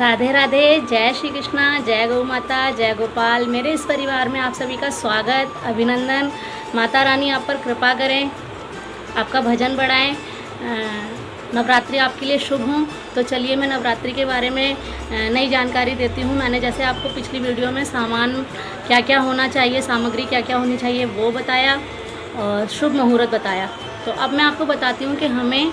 राधे राधे। जय श्री कृष्णा, जय गौ माता, जय गोपाल। मेरे इस परिवार में आप सभी का स्वागत, अभिनंदन। माता रानी आप पर कृपा करें, आपका भजन बढ़ाएं, नवरात्रि आपके लिए शुभ हों। तो चलिए मैं नवरात्रि के बारे में नई जानकारी देती हूँ। मैंने जैसे आपको पिछली वीडियो में सामान क्या क्या होना चाहिए, सामग्री क्या क्या होनी चाहिए वो बताया और शुभ मुहूर्त बताया। तो अब मैं आपको बताती हूँ कि हमें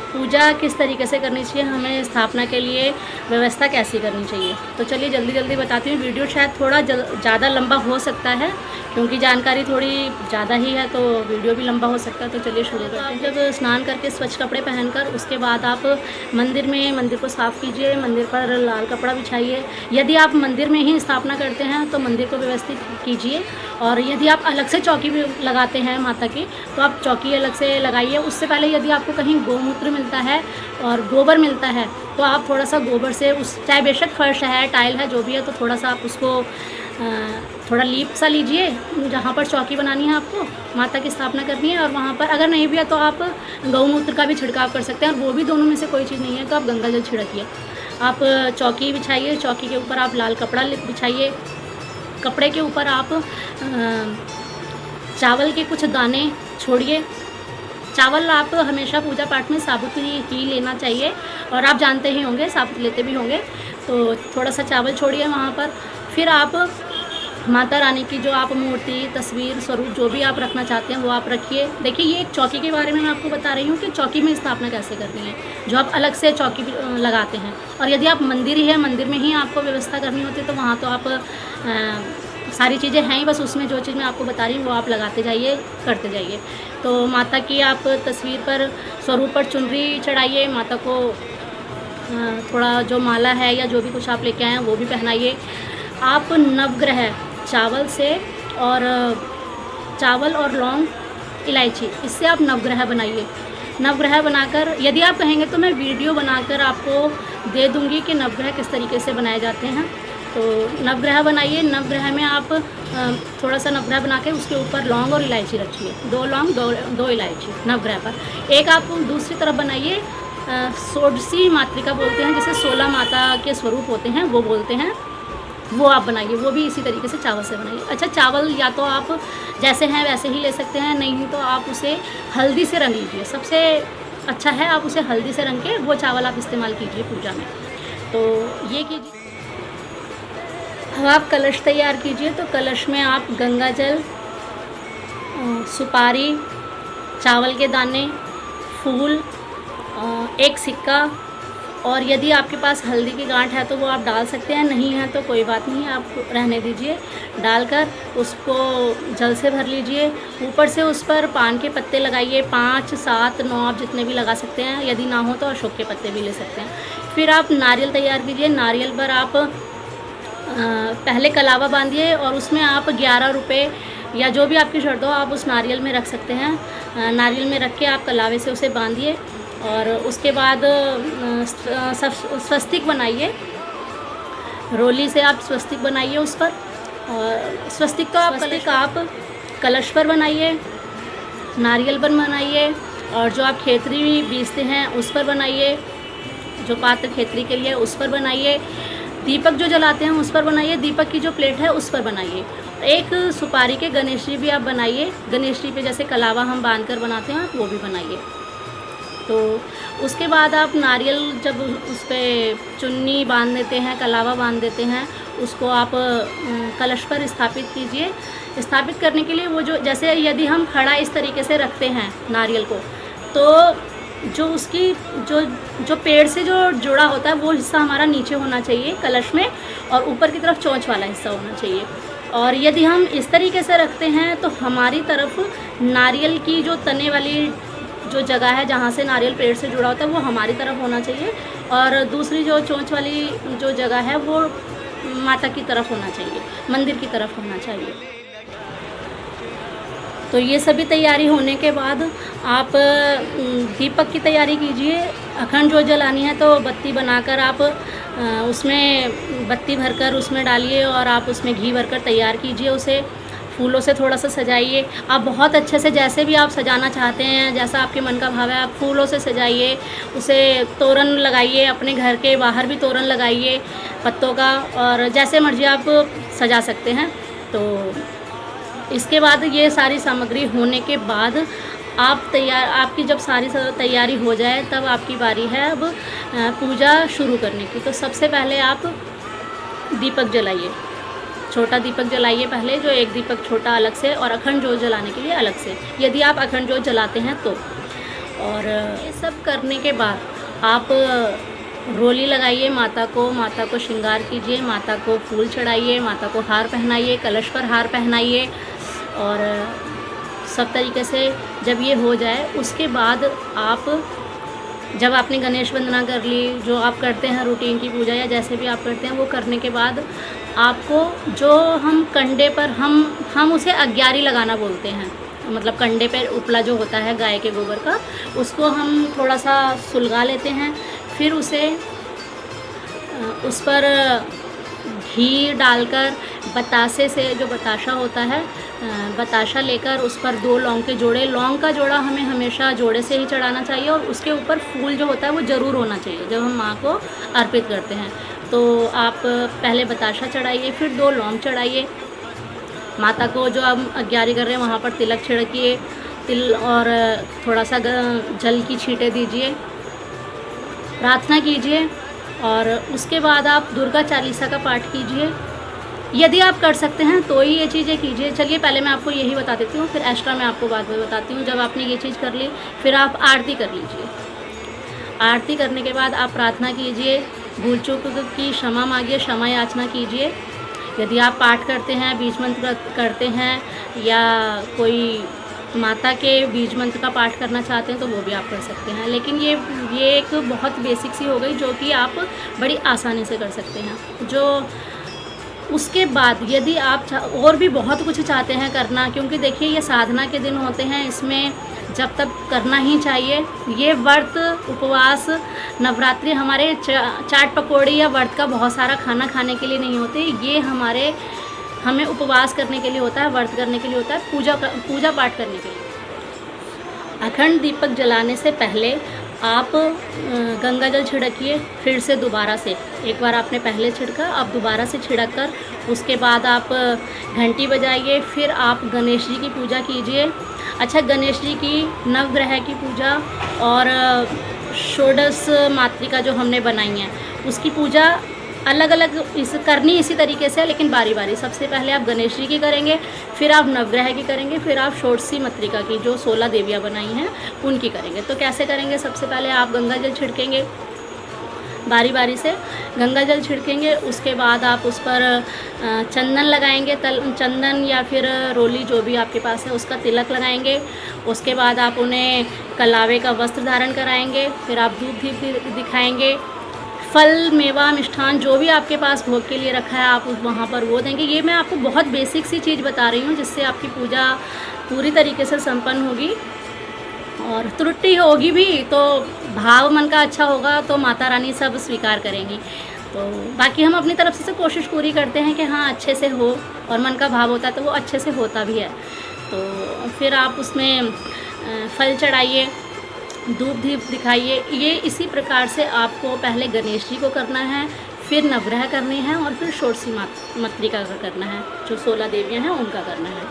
पूजा किस तरीके से करनी चाहिए, हमें स्थापना के लिए व्यवस्था कैसी करनी चाहिए। तो चलिए जल्दी जल्दी बताती हूँ। वीडियो शायद थोड़ा ज़्यादा लंबा हो सकता है क्योंकि जानकारी थोड़ी ज़्यादा ही है, तो वीडियो भी लंबा हो सकता है। तो चलिए शुरू करते हैं। जब स्नान करके स्वच्छ कपड़े पहनकर उसके बाद आप मंदिर को साफ़ कीजिए, मंदिर पर लाल कपड़ा बिछाइए। यदि आप मंदिर में ही स्थापना करते हैं तो मंदिर को व्यवस्थित कीजिए, और यदि आप अलग से चौकी भी लगाते हैं माता की तो आप चौकी अलग से लगाइए। उससे पहले यदि आपको कहीं गौमूत्र मिलता है और गोबर मिलता है तो आप थोड़ा सा गोबर से उस, चाहे बेशक फर्श है, टाइल है, जो भी है, तो थोड़ा सा आप उसको थोड़ा लीप सा लीजिए जहाँ पर चौकी बनानी है, आपको माता की स्थापना करनी है। और वहाँ पर अगर नहीं भी है तो आप गौमूत्र का भी छिड़काव कर सकते हैं, और वो भी दोनों में से कोई चीज़ नहीं है तो आप गंगा जल छिड़किए। आप चौकी बिछाइए, चौकी के ऊपर आप लाल कपड़ा बिछाइए। कपड़े के ऊपर आप चावल के कुछ दाने छोड़िए। चावल आप हमेशा पूजा पाठ में साबुत ही लेना चाहिए, और आप जानते ही होंगे, साबुत लेते भी होंगे। तो थोड़ा सा चावल छोड़िए वहाँ पर। फिर आप माता रानी की जो आप मूर्ति, तस्वीर, स्वरूप जो भी आप रखना चाहते हैं वो आप रखिए। देखिए, ये एक चौकी के बारे में मैं आपको बता रही हूँ कि चौकी में स्थापना कैसे करनी है, जो आप अलग से चौकी लगाते हैं। और यदि आप मंदिर ही है, मंदिर में ही आपको व्यवस्था करनी होती है, तो वहाँ तो आप सारी चीज़ें हैं ही, बस उसमें जो चीज़ मैं आपको बता रही हूँ वो आप लगाते जाइए, करते जाइए। तो माता की आप तस्वीर पर, स्वरूप पर चुनरी चढ़ाइए। माता को थोड़ा जो माला है या जो भी कुछ आप लेके आए हैं वो भी पहनाइए। आप नवग्रह चावल और लौंग, इलायची, इससे आप नवग्रह बनाइए। नवग्रह बनाकर, यदि आप कहेंगे तो मैं वीडियो बनाकर आपको दे दूँगी कि नवग्रह किस तरीके से बनाए जाते हैं। तो नवग्रह बनाइए। नवग्रह में आप थोड़ा सा नवग्रह बना के उसके ऊपर लौंग और इलायची रखिए। 2 लौंग, 2 इलायची नवग्रह पर। एक आप दूसरी तरफ बनाइए, षोडशी मातृका बोलते हैं, जिसे 16 माता के स्वरूप होते हैं वो बोलते हैं, वो आप बनाइए। वो भी इसी तरीके से चावल से बनाइए। अच्छा, चावल या तो आप जैसे हैं वैसे ही ले सकते हैं, नहीं तो आप उसे हल्दी से रंग लीजिए। सबसे अच्छा है आप उसे हल्दी से रंग के वो चावल आप इस्तेमाल कीजिए पूजा में। तो ये कीजिए। अब आप कलश तैयार कीजिए। तो कलश में आप गंगा जल, सुपारी, चावल के दाने, फूल, एक सिक्का, और यदि आपके पास हल्दी की गांठ है तो वो आप डाल सकते हैं, नहीं है तो कोई बात नहीं, आप रहने दीजिए। डालकर उसको जल से भर लीजिए। ऊपर से उस पर पान के पत्ते लगाइए, 5, 7, 9 आप जितने भी लगा सकते हैं। यदि ना हो तो अशोक के पत्ते भी ले सकते हैं। फिर आप नारियल तैयार कीजिए। नारियल पर आप पहले कलावा बांधिए और उसमें आप 11 रुपये या जो भी आपकी शर्त हो आप उस नारियल में रख सकते हैं। नारियल में रख के आप कलावे से उसे बांधिए, और उसके बाद स्वस्तिक बनाइए। रोली से आप स्वस्तिक बनाइए उस पर, और स्वस्तिक आप कलश पर बनाइए, नारियल पर बनाइए, और जो आप खेतरी बीजते हैं उस पर बनाइए, जो पात्र खेतरी के लिए उस पर बनाइए। दीपक जो जलाते हैं उस पर बनाइए। दीपक की जो प्लेट है उस पर बनाइए। एक सुपारी के गणेश जी भी आप बनाइए। गणेश जी पे जैसे कलावा हम बांध कर बनाते हैं, आप वो भी बनाइए। तो उसके बाद आप नारियल जब उस पर चुन्नी बांध देते हैं, कलावा बांध देते हैं, उसको आप कलश पर स्थापित कीजिए। स्थापित करने के लिए वो जो, जैसे यदि हम खड़ा इस तरीके से रखते हैं नारियल को, तो जो उसकी जो पेड़ से जो जुड़ा होता है वो हिस्सा हमारा नीचे होना चाहिए कलश में, और ऊपर की तरफ चोंच वाला हिस्सा होना चाहिए। और यदि हम इस तरीके से रखते हैं तो हमारी तरफ नारियल की जो तने वाली जो जगह है जहाँ से नारियल पेड़ से जुड़ा होता है वो हमारी तरफ होना चाहिए, और दूसरी जो चोंच वाली जो जगह है वो माता की तरफ होना चाहिए, मंदिर की तरफ होना चाहिए। तो ये सभी तैयारी होने के बाद आप दीपक की तैयारी कीजिए। अखंड ज्योत जलानी है तो बत्ती बनाकर आप उसमें बत्ती भरकर उसमें डालिए, और आप उसमें घी भरकर तैयार कीजिए उसे। फूलों से थोड़ा सा सजाइए। आप बहुत अच्छे से जैसे भी आप सजाना चाहते हैं, जैसा आपके मन का भाव है, आप फूलों से सजाइए, उसे तोरण लगाइए, अपने घर के बाहर भी तोरण लगाइए पत्तों का, और जैसे मर्जी आप सजा सकते हैं। तो इसके बाद ये सारी सामग्री होने के बाद आपकी जब सारी तैयारी हो जाए तब आपकी बारी है अब पूजा शुरू करने की। तो सबसे पहले आप दीपक जलाइए, छोटा दीपक जलाइए पहले, जो एक दीपक छोटा अलग से, और अखंड ज्योत जलाने के लिए अलग से, यदि आप अखंड ज्योत जलाते हैं तो। और ये सब करने के बाद आप रोली लगाइए माता को श्रृंगार कीजिए, माता को फूल चढ़ाइए, माता को हार पहनाइए, कलश पर हार पहनाइए। और सब तरीके से जब ये हो जाए उसके बाद जब आपने गणेश वंदना कर ली, जो आप करते हैं रूटीन की पूजा या जैसे भी आप करते हैं, वो करने के बाद आपको जो हम कंडे पर हम उसे अग्यारी लगाना बोलते हैं, मतलब कंडे पर उपला जो होता है गाय के गोबर का, उसको हम थोड़ा सा सुलगा लेते हैं। फिर उस पर घी डालकर बतासे से, जो बताशा होता है, बताशा लेकर उस पर 2 लौंग के जोड़े, लौंग का जोड़ा हमें हमेशा जोड़े से ही चढ़ाना चाहिए, और उसके ऊपर फूल जो होता है वो ज़रूर होना चाहिए जब हम माँ को अर्पित करते हैं। तो आप पहले बताशा चढ़ाइए, फिर 2 लौंग चढ़ाइए। माता को जो आप अग्यारी कर रहे हैं वहाँ पर तिलक छिड़किए, तिल और थोड़ा सा जल की छींटे दीजिए, प्रार्थना कीजिए, और उसके बाद आप दुर्गा चालीसा का पाठ कीजिए। यदि आप कर सकते हैं तो ही ये चीज़ें कीजिए। चलिए पहले मैं आपको यही बता देती हूँ, फिर एक्स्ट्रा मैं आपको बाद में बताती हूँ। जब आपने ये चीज़ कर ली, फिर आप आरती कर लीजिए। आरती करने के बाद आप प्रार्थना कीजिए, भूल चूक की क्षमा मांगिए, क्षमा याचना कीजिए। यदि आप पाठ करते हैं, बीज मंत्र करते हैं, या कोई माता के बीज मंत्र का पाठ करना चाहते हैं तो वो भी आप कर सकते हैं। लेकिन ये एक बहुत बेसिक सी हो गई जो कि आप बड़ी आसानी से कर सकते हैं। जो उसके बाद यदि आप और भी बहुत कुछ चाहते हैं करना, क्योंकि देखिए ये साधना के दिन होते हैं, इसमें जब तक करना ही चाहिए। ये व्रत, उपवास, नवरात्रि हमारे चाट पकौड़ी या व्रत का बहुत सारा खाना खाने के लिए नहीं होते। ये हमें उपवास करने के लिए होता है, व्रत करने के लिए होता है, पूजा पाठ करने के लिए। अखंड दीपक जलाने से पहले आप गंगा जल छिड़किए, फिर से दोबारा से। एक बार आपने पहले छिड़का, आप दोबारा से छिड़क कर उसके बाद आप घंटी बजाइए, फिर आप गणेश जी की पूजा कीजिए। अच्छा, गणेश जी की नवग्रह की पूजा और षोडश मातृका जो हमने बनाई है उसकी पूजा अलग अलग करनी इसी तरीके से, लेकिन बारी बारी। सबसे पहले आप गणेश जी की करेंगे, फिर आप नवग्रह की करेंगे, फिर आप षोडशी मातृका की जो 16 देवियाँ बनाई हैं उनकी करेंगे। तो कैसे करेंगे? सबसे पहले आप गंगा जल छिड़केंगे, बारी बारी से गंगा जल छिड़केंगे। उसके बाद आप उस पर चंदन लगाएंगे, चंदन या फिर रोली जो भी आपके पास है उसका तिलक लगाएंगे। उसके बाद आप उन्हें कलावे का वस्त्र धारण कराएंगे, फिर आप धूप दीप दिखाएंगे। फल, मेवा, मिष्ठान जो भी आपके पास भोग के लिए रखा है आप वहाँ पर वो देंगे। ये मैं आपको बहुत बेसिक सी चीज़ बता रही हूँ जिससे आपकी पूजा पूरी तरीके से संपन्न होगी। और त्रुटि होगी भी तो भाव मन का अच्छा होगा तो माता रानी सब स्वीकार करेंगी। तो बाकी हम अपनी तरफ से कोशिश पूरी करते हैं कि हाँ अच्छे से हो, और मन का भाव होता है तो वो अच्छे से होता भी है। तो फिर आप उसमें फल चढ़ाइए, धूप दीप दिखाइए। ये इसी प्रकार से आपको पहले गणेश जी को करना है, फिर नवग्रह करने हैं, और फिर षोडशी मातृका का करना है, जो 16 देवियाँ हैं उनका करना है।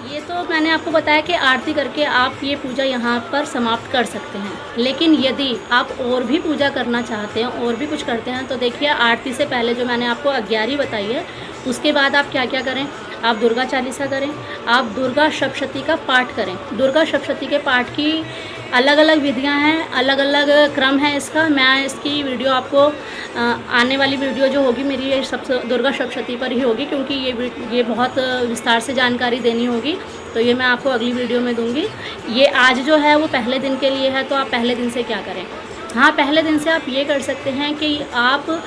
ये तो मैंने आपको बताया कि आरती करके आप ये पूजा यहाँ पर समाप्त कर सकते हैं। लेकिन यदि आप और भी पूजा करना चाहते हैं, और भी कुछ करते हैं, तो देखिए आरती से पहले जो मैंने आपको अग्यारी बताई है उसके बाद आप क्या क्या करें। आप दुर्गा चालीसा करें, आप दुर्गा सप्तशती का पाठ करें। दुर्गा सप्तशती के पाठ की अलग अलग विधियां हैं, अलग अलग क्रम है इसका। मैं इसकी वीडियो आपको आने वाली वीडियो जो होगी मेरी ये दुर्गा सप्तशती पर ही होगी, क्योंकि ये बहुत विस्तार से जानकारी देनी होगी, तो ये मैं आपको अगली वीडियो में दूंगी। ये आज जो है वो पहले दिन के लिए है, तो आप पहले दिन से क्या करें। हाँ, पहले दिन से आप ये कर सकते हैं कि आप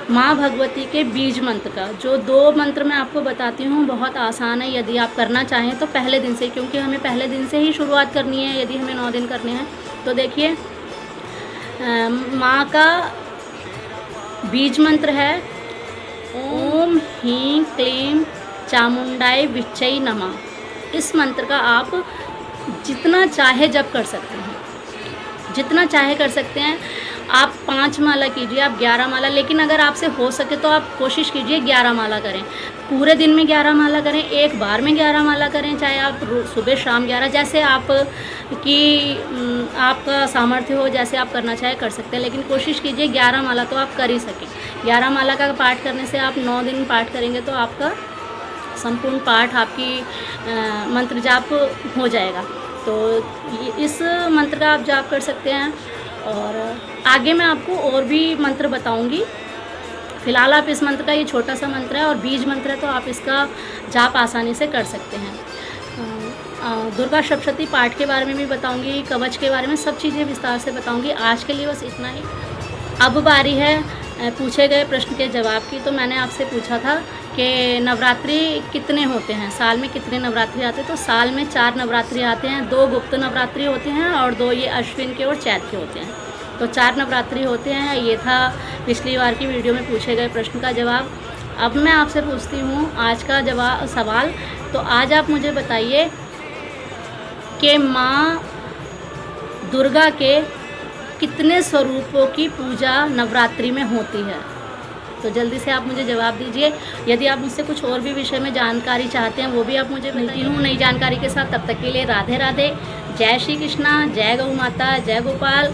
माँ भगवती के बीज मंत्र का, जो 2 मंत्र मैं आपको बताती हूँ, बहुत आसान है। यदि आप करना चाहें तो पहले दिन से, क्योंकि हमें पहले दिन से ही शुरुआत करनी है यदि हमें 9 दिन करने हैं। तो देखिए माँ का बीज मंत्र है ओम ह्रीं क्लीं चामुंडाई विच्चई नमः। इस मंत्र का आप जितना चाहे जप कर सकते हैं, जितना चाहे कर सकते हैं। आप 5 माला कीजिए, आप 11 माला, लेकिन अगर आपसे हो सके तो आप कोशिश कीजिए 11 माला करें। पूरे दिन में 11 माला करें, एक बार में 11 माला करें, चाहे आप सुबह शाम 11, जैसे आप की आपका सामर्थ्य हो, जैसे आप करना चाहे कर सकते हैं, लेकिन कोशिश कीजिए 11 माला तो आप कर ही सकें। 11 माला का पाठ करने से आप 9 दिन पाठ करेंगे तो आपका संपूर्ण पाठ, आपकी मंत्र जाप हो जाएगा। तो इस मंत्र का आप जाप कर सकते हैं। और आगे मैं आपको और भी मंत्र बताऊंगी। फ़िलहाल आप इस मंत्र का, ये छोटा सा मंत्र है और बीज मंत्र है, तो आप इसका जाप आसानी से कर सकते हैं। दुर्गा सप्तशती पाठ के बारे में भी बताऊंगी, कवच के बारे में, सब चीज़ें विस्तार से बताऊंगी। आज के लिए बस इतना ही। अब बारी है पूछे गए प्रश्न के जवाब की। तो मैंने आपसे पूछा था कि नवरात्रि कितने होते हैं, साल में कितने नवरात्रि आते हैं। तो साल में 4 नवरात्रि आते हैं, 2 गुप्त नवरात्रि होते हैं और 2 ये अश्विन के और चैत के होते हैं। तो 4 नवरात्रि होते हैं। ये था पिछली बार की वीडियो में पूछे गए प्रश्न का जवाब। अब मैं आपसे पूछती हूँ आज का सवाल। तो आज आप मुझे बताइए कि माँ दुर्गा के कितने स्वरूपों की पूजा नवरात्रि में होती है। तो जल्दी से आप मुझे जवाब दीजिए। यदि आप मुझसे कुछ और भी विषय में जानकारी चाहते हैं वो भी आप मुझे मिलती हूँ नई जानकारी के साथ। तब तक के लिए राधे राधे, जय श्री कृष्णा, जय गौ माता, जय गोपाल।